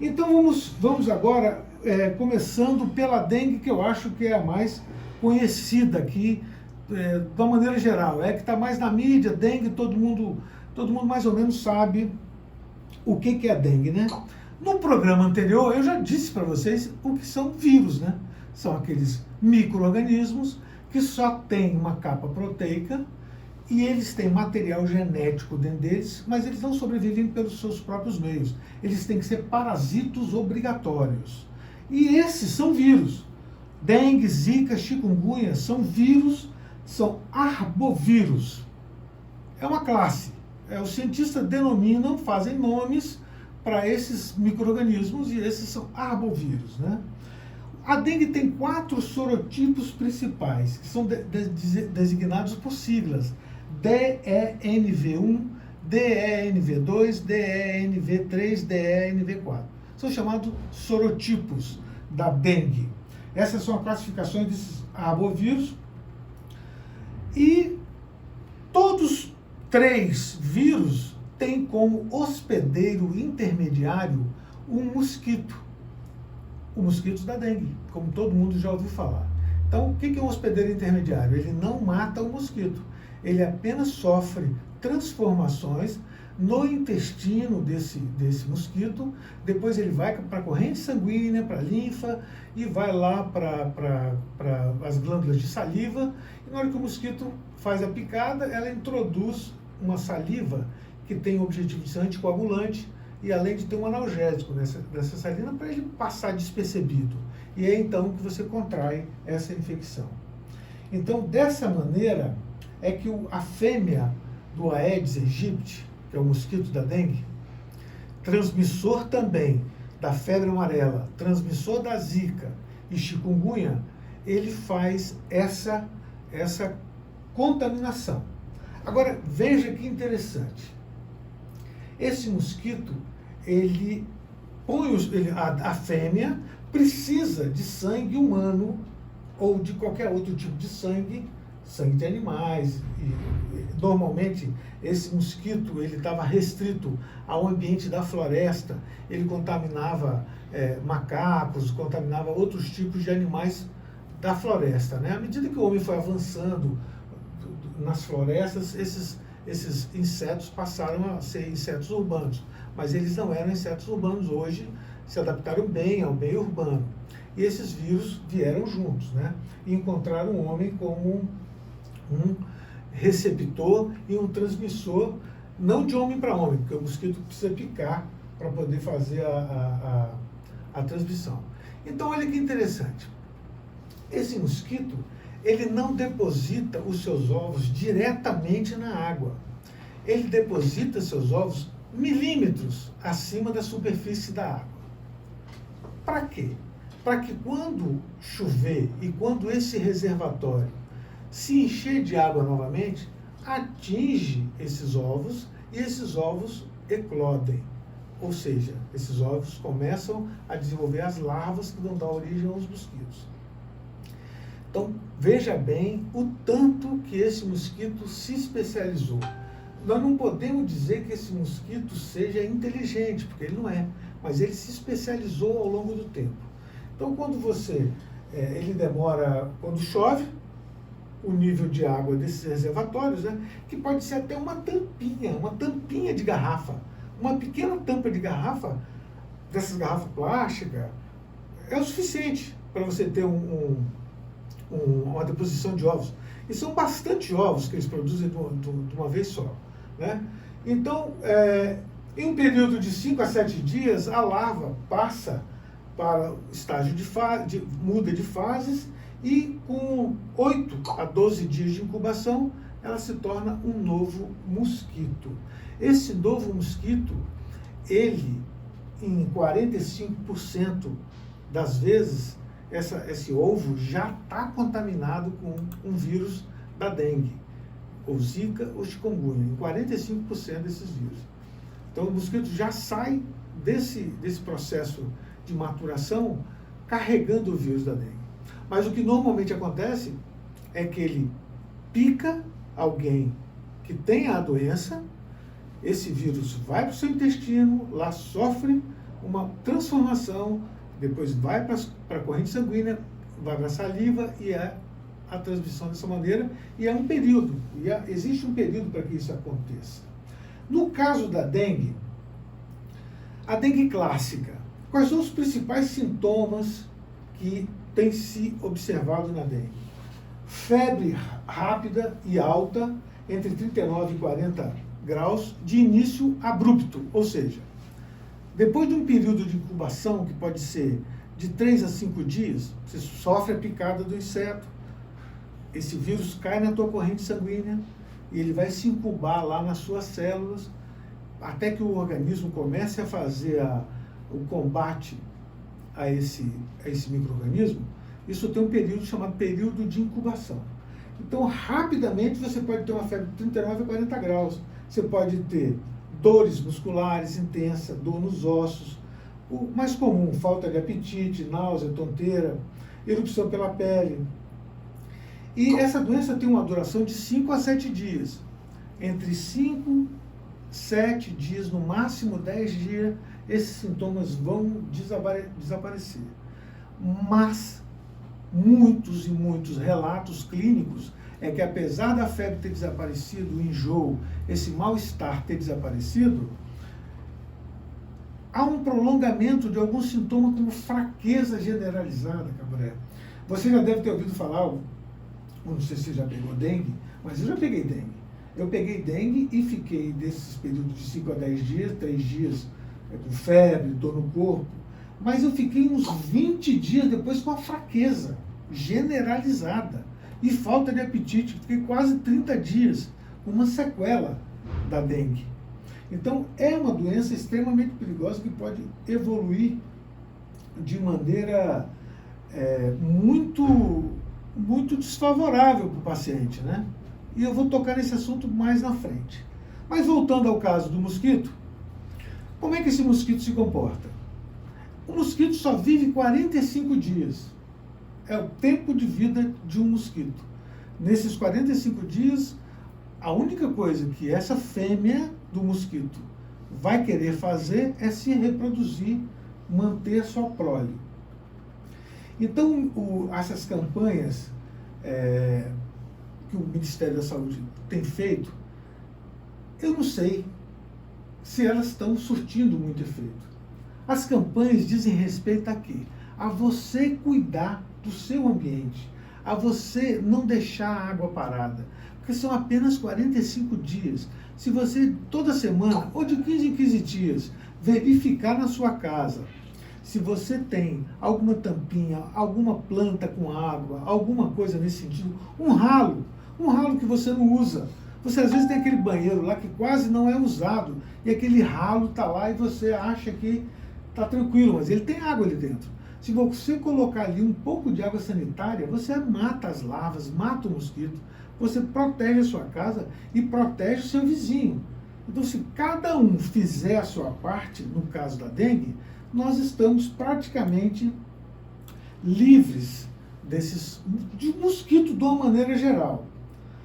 Então vamos agora, começando pela dengue, que eu acho que é a mais conhecida aqui, de uma maneira geral. É que está mais na mídia, dengue, todo mundo mais ou menos sabe o que é a dengue, né? No programa anterior eu já disse para vocês o que são vírus, né? São aqueles micro-organismos que só têm uma capa proteica e eles têm material genético dentro deles, mas eles não sobrevivem pelos seus próprios meios. Eles têm que ser parasitos obrigatórios. E esses são vírus. Dengue, zika, chikungunya são vírus, são arbovírus. É uma classe. Os cientistas denominam, fazem nomes para esses micro-organismos e esses são arbovírus, né? A dengue tem 4 sorotipos principais, que são designados por siglas: DENV1, DENV2, DENV3, DENV4. São chamados sorotipos da dengue. Essas são as classificações desses arbovírus. E todos 3 vírus têm como hospedeiro intermediário um mosquito. O mosquito da dengue, como todo mundo já ouviu falar. Então, o que é um hospedeiro intermediário? Ele não mata o mosquito, ele apenas sofre transformações no intestino desse mosquito, depois ele vai para a corrente sanguínea, para a linfa, e vai lá para as glândulas de saliva, e na hora que o mosquito faz a picada, ela introduz uma saliva que tem o objetivo de ser anticoagulante, e além de ter um analgésico nessa salina para ele passar despercebido. E é então que você contrai essa infecção. Então, dessa maneira, é que a fêmea do Aedes aegypti, que é o mosquito da dengue, transmissor também da febre amarela, transmissor da zika e chikungunya, ele faz essa contaminação. Agora, veja que interessante. Esse mosquito, ele põe a fêmea precisa de sangue humano ou de qualquer outro tipo de sangue de animais. E normalmente esse mosquito ele estava restrito ao ambiente da floresta, ele contaminava macacos, contaminava outros tipos de animais da floresta, né? À medida que o homem foi avançando nas florestas, esses insetos passaram a ser insetos urbanos, mas eles não eram insetos urbanos. Hoje se adaptaram bem ao meio urbano. E esses vírus vieram juntos, né? E encontraram o homem como um receptor e um transmissor, não de homem para homem, porque o mosquito precisa picar para poder fazer a transmissão. Então, olha que interessante. Esse mosquito, ele não deposita os seus ovos diretamente na água. Ele deposita seus ovos milímetros acima da superfície da água. Para quê? Para que quando chover e quando esse reservatório se encher de água novamente, atinge esses ovos e esses ovos eclodem. Ou seja, esses ovos começam a desenvolver as larvas que vão dar origem aos mosquitos. Então, veja bem o tanto que esse mosquito se especializou. Nós não podemos dizer que esse mosquito seja inteligente, porque ele não é, mas ele se especializou ao longo do tempo. Então, quando ele demora, quando chove, o nível de água desses reservatórios, né, que pode ser até uma tampinha de garrafa, uma pequena tampa de garrafa, dessas garrafas plásticas, é o suficiente para você ter uma deposição de ovos. E são bastante ovos que eles produzem de uma vez só, né? Então, em um período de 5 a 7 dias, a larva passa para o estágio muda de fases, e com 8 a 12 dias de incubação, ela se torna um novo mosquito. Esse novo mosquito, ele, em 45% das vezes, esse ovo já está contaminado com um vírus da dengue, ou zika ou chikungunya, em 45% desses vírus. Então o mosquito já sai desse processo de maturação carregando o vírus da dengue. Mas o que normalmente acontece é que ele pica alguém que tem a doença, esse vírus vai para o seu intestino, lá sofre uma transformação, depois vai para a corrente sanguínea, vai para a saliva e é a transmissão dessa maneira, e é um período, existe um período para que isso aconteça. No caso da dengue, a dengue clássica, quais são os principais sintomas que tem se observado na dengue? Febre rápida e alta, entre 39 e 40 graus, de início abrupto, ou seja, depois de um período de incubação, que pode ser de 3 a 5 dias, você sofre a picada do inseto, esse vírus cai na tua corrente sanguínea e ele vai se incubar lá nas suas células, até que o organismo comece a fazer o combate a esse micro-organismo. Isso tem um período chamado período de incubação. Então, rapidamente, você pode ter uma febre de 39 a 40 graus. Você pode ter dores musculares intensas, dor nos ossos. O mais comum, falta de apetite, náusea, tonteira, erupção pela pele. E essa doença tem uma duração de 5 a 7 dias. Entre 5, 7 dias, no máximo 10 dias, esses sintomas vão desaparecer. Mas muitos e muitos relatos clínicos é que, apesar da febre ter desaparecido, o enjoo, esse mal-estar ter desaparecido, há um prolongamento de alguns sintomas como fraqueza generalizada, Caburé. Você já deve ter ouvido falar, não sei se você já pegou dengue, mas eu já peguei dengue. Eu peguei dengue e fiquei desses períodos de 5 a 10 dias, 3 dias com febre, dor no corpo, mas eu fiquei uns 20 dias depois com a fraqueza generalizada e falta de apetite. Fiquei quase 30 dias com uma sequela da dengue. Então, é uma doença extremamente perigosa que pode evoluir de maneira muito desfavorável para o paciente, né? E eu vou tocar nesse assunto mais na frente. Mas voltando ao caso do mosquito, como é que esse mosquito se comporta? O mosquito só vive 45 dias. É o tempo de vida de um mosquito. Nesses 45 dias, a única coisa que essa fêmea do mosquito vai querer fazer é se reproduzir, manter sua prole. Então, essas campanhas que o Ministério da Saúde tem feito, eu não sei se elas estão surtindo muito efeito. As campanhas dizem respeito a quê? A você cuidar do seu ambiente, a você não deixar a água parada, porque são apenas 45 dias. Se você, toda semana, ou de 15 em 15 dias, verificar na sua casa, se você tem alguma tampinha, alguma planta com água, alguma coisa nesse sentido, um ralo que você não usa. Você às vezes tem aquele banheiro lá que quase não é usado, e aquele ralo está lá e você acha que está tranquilo, mas ele tem água ali dentro. Se você colocar ali um pouco de água sanitária, você mata as larvas, mata o mosquito, você protege a sua casa e protege o seu vizinho. Então, se cada um fizer a sua parte, no caso da dengue, nós estamos praticamente livres de mosquito de uma maneira geral.